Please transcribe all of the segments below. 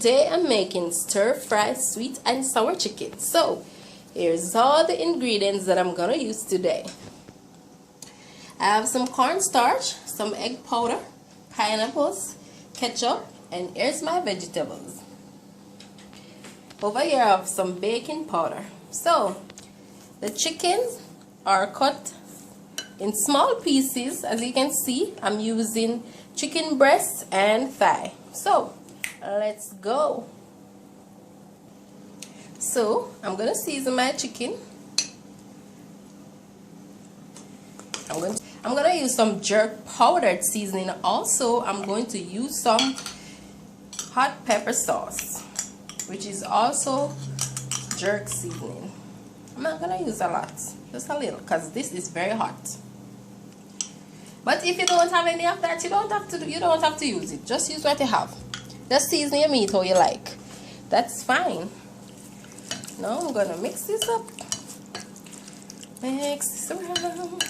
today I'm making stir-fry sweet and sour chicken. So here's all the ingredients that I'm gonna use today. I have some cornstarch, some egg powder, pineapples, ketchup, and here's my vegetables. Over here I have some baking powder. So the chickens are cut in small pieces. As you can see, I'm using chicken breast and thigh. So let's go. So I'm gonna season my chicken. I'm gonna use some jerk powdered seasoning. Also, I'm going to use some hot pepper sauce, which is also jerk seasoning. I'm not gonna use a lot, just a little, because this is very hot. But if you don't have any of that, you don't have to use it. Just use what you have. Just season your meat how you like. That's fine. Now I'm gonna mix this up. Mix this around.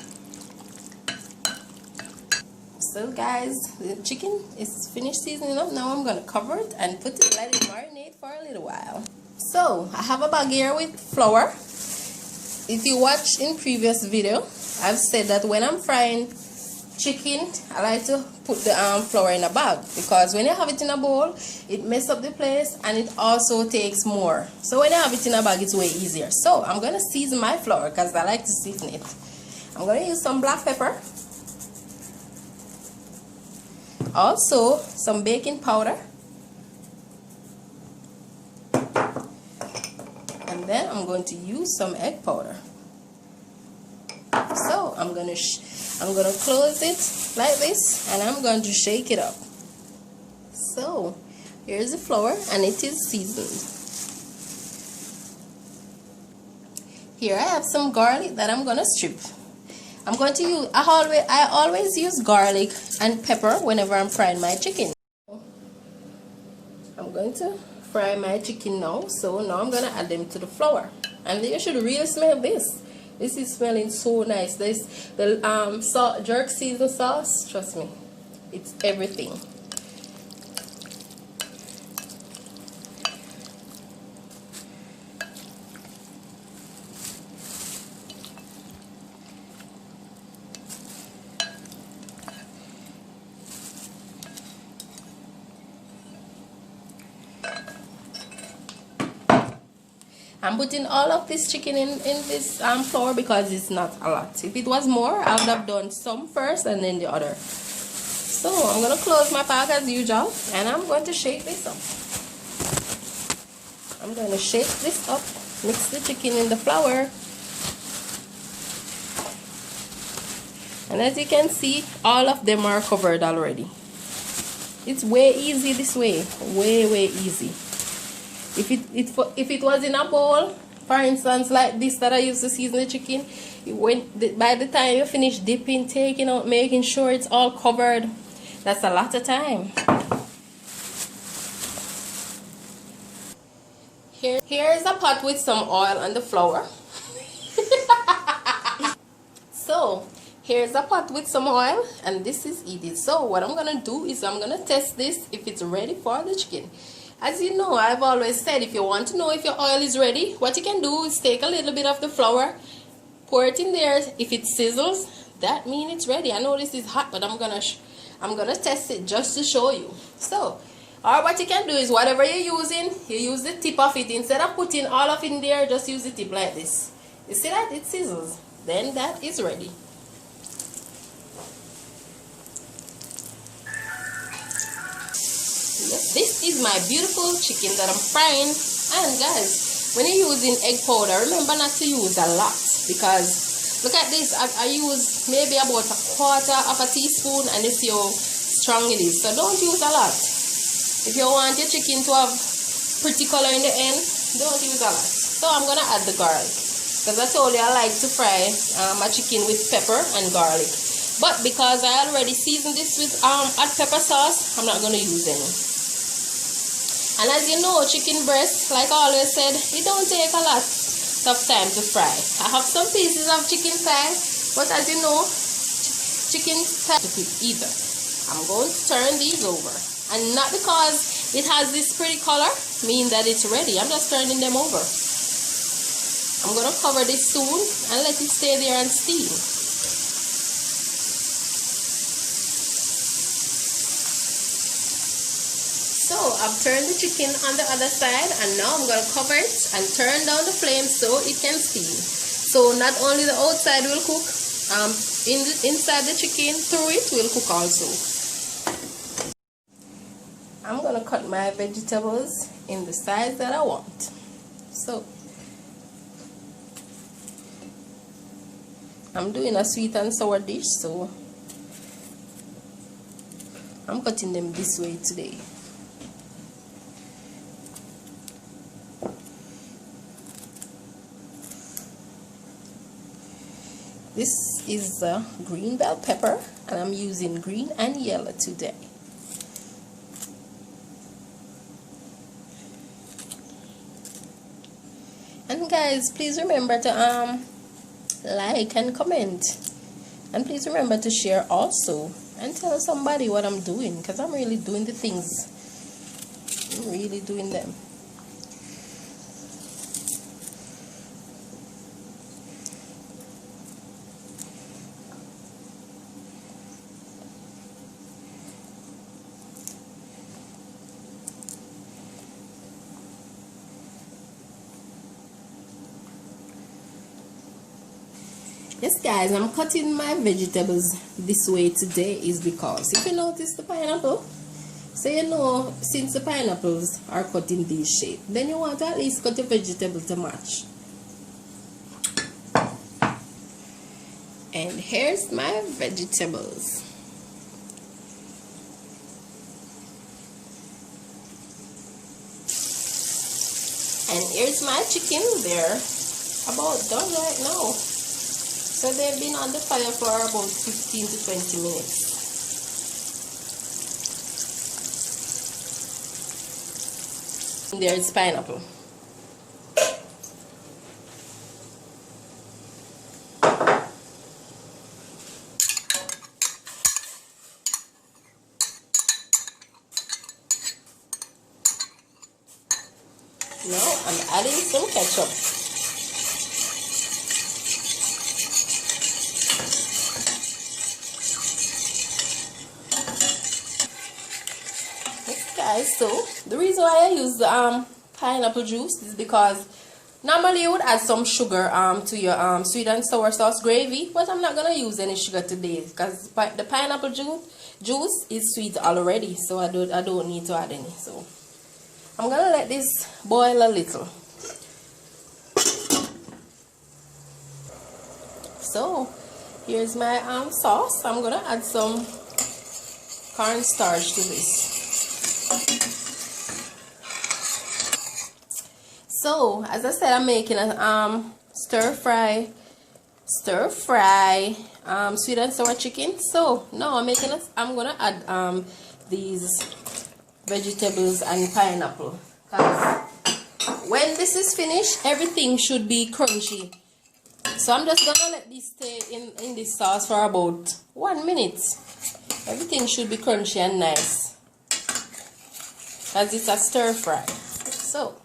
So guys, the chicken is finished seasoning up. Now I'm gonna cover it and let it marinate for a little while. So I have a bag here with flour. If you watched in previous video, I've said that when I'm frying chicken, I like to put the flour in a bag, because when you have it in a bowl, it messes up the place and it also takes more. So when you have it in a bag, it's way easier. So I'm gonna season my flour because I like to season it. I'm gonna use some black pepper, also some baking powder, and then I'm going to use some egg powder. So I'm gonna close it like this, and I'm going to shake it up. So here's the flour, and it is seasoned. Here I have some garlic that I'm gonna strip. I'm going to use, I always use garlic and pepper whenever I'm frying my chicken. I'm going to fry my chicken now. So now I'm gonna add them to the flour, and you should really smell this. This is smelling so nice. The jerk season sauce, trust me, it's everything. I'm putting all of this chicken in this flour because it's not a lot. If it was more, I would have done some first and then the other. So I'm going to close my pack as usual, and I'm going to shake this up. I'm going to shake this up, mix the chicken in the flour. And as you can see, all of them are covered already. It's way easy this way, way easy. If it was in a bowl, for instance, like this that I used to season the chicken, by the time you finish dipping, taking out, making sure it's all covered, that's a lot of time. Here's a pot with some oil on the flour. So here's a pot with some oil, and this is it. So what I'm gonna do is I'm gonna test this if it's ready for the chicken. As you know, I've always said, if you want to know if your oil is ready, what you can do is take a little bit of the flour, pour it in there. If it sizzles, that means it's ready. I know this is hot, but I'm gonna test it just to show you. So, or what you can do is, whatever you're using, you use the tip of it. Instead of putting all of it in there, just use the tip like this. You see that? It sizzles. Then that is ready. Yes, this is my beautiful chicken that I'm frying. And guys, when you're using egg powder, remember not to use a lot, because look at this. I use maybe about a quarter of a teaspoon, and you see how strong it is. So don't use a lot. If you want your chicken to have pretty color in the end, don't use a lot. So I'm gonna add the garlic, because I told you I like to fry my chicken with pepper and garlic. But because I already seasoned this with hot pepper sauce, I'm not gonna use any. And as you know, chicken breast, like I always said, it don't take a lot of time to fry. I have some pieces of chicken thigh, but as you know, chicken thigh to cook either. I'm going to turn these over. And not because it has this pretty color, mean that it's ready. I'm just turning them over. I'm gonna cover this soon and let it stay there and steam. So I've turned the chicken on the other side, and now I'm gonna cover it and turn down the flame so it can steam. So not only the outside will cook, inside the chicken through it will cook also. I'm gonna cut my vegetables in the size that I want. So I'm doing a sweet and sour dish, so I'm cutting them this way today. This is the green bell pepper, and I'm using green and yellow today. And guys, please remember to like and comment, and please remember to share also, and tell somebody what I'm doing, because I'm really doing the things. I'm really doing them. Yes guys, I'm cutting my vegetables this way today is because if you notice the pineapple, so you know, since the pineapples are cut in this shape, then you want to at least cut the vegetable to match. And here's my vegetables. And here's my chicken. They're about done right now. So they've been on the fire for about 15 to 20 minutes. And there's pineapple. Now I'm adding some ketchup. Guys, so the reason why I use the pineapple juice is because normally you would add some sugar to your sweet and sour sauce gravy, but I'm not gonna use any sugar today because the pineapple juice is sweet already, so I don't need to add any. So I'm gonna let this boil a little. So here's my sauce. I'm gonna add some cornstarch to this. So as I said, I'm making a stir fry sweet and sour chicken. So now I'm gonna add these vegetables and pineapple, because when this is finished everything should be crunchy. So I'm just gonna let this stay in this sauce for about 1 minute. Everything should be crunchy and nice, as it's a stir fry. So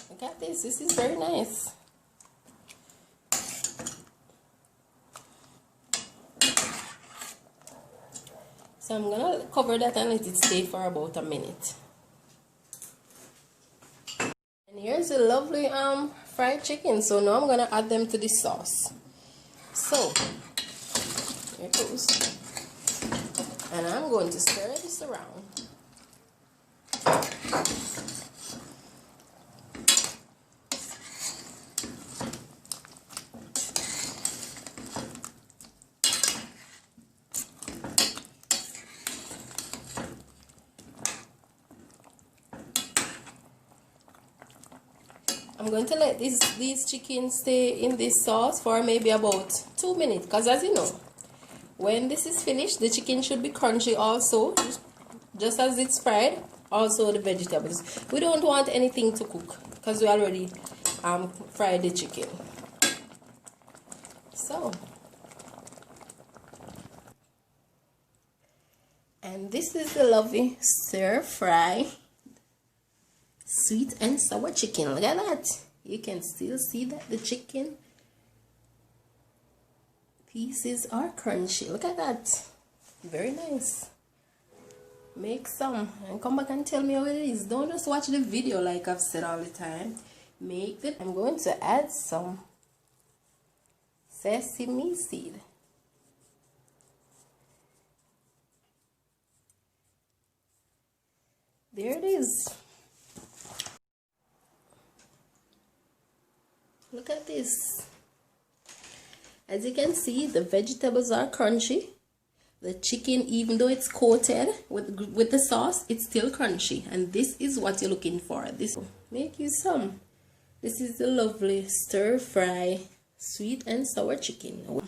look at this. This is very nice. So I'm gonna cover that and let it stay for about a minute. And here's a lovely fried chicken. So now I'm gonna add them to this sauce. So here it goes. And I'm going to stir this around. I'm going to let these chickens stay in this sauce for maybe about 2 minutes, because as you know, when this is finished, the chicken should be crunchy also, just as it's fried. Also the vegetables, we don't want anything to cook because we already fried the chicken. So And this is the lovely stir fry sweet and sour chicken. Look at that. You can still see that the chicken pieces are crunchy. Look at that. Very nice. Make some and come back and tell me how it is. Don't just watch the video like I've said all the time. Make it. I'm going to add some sesame seed. There it is. Look at this. As you can see, the vegetables are crunchy. The chicken, even though it's coated with the sauce, it's still crunchy. And this is what you're looking for. This make you some. This is the lovely stir fry sweet and sour chicken.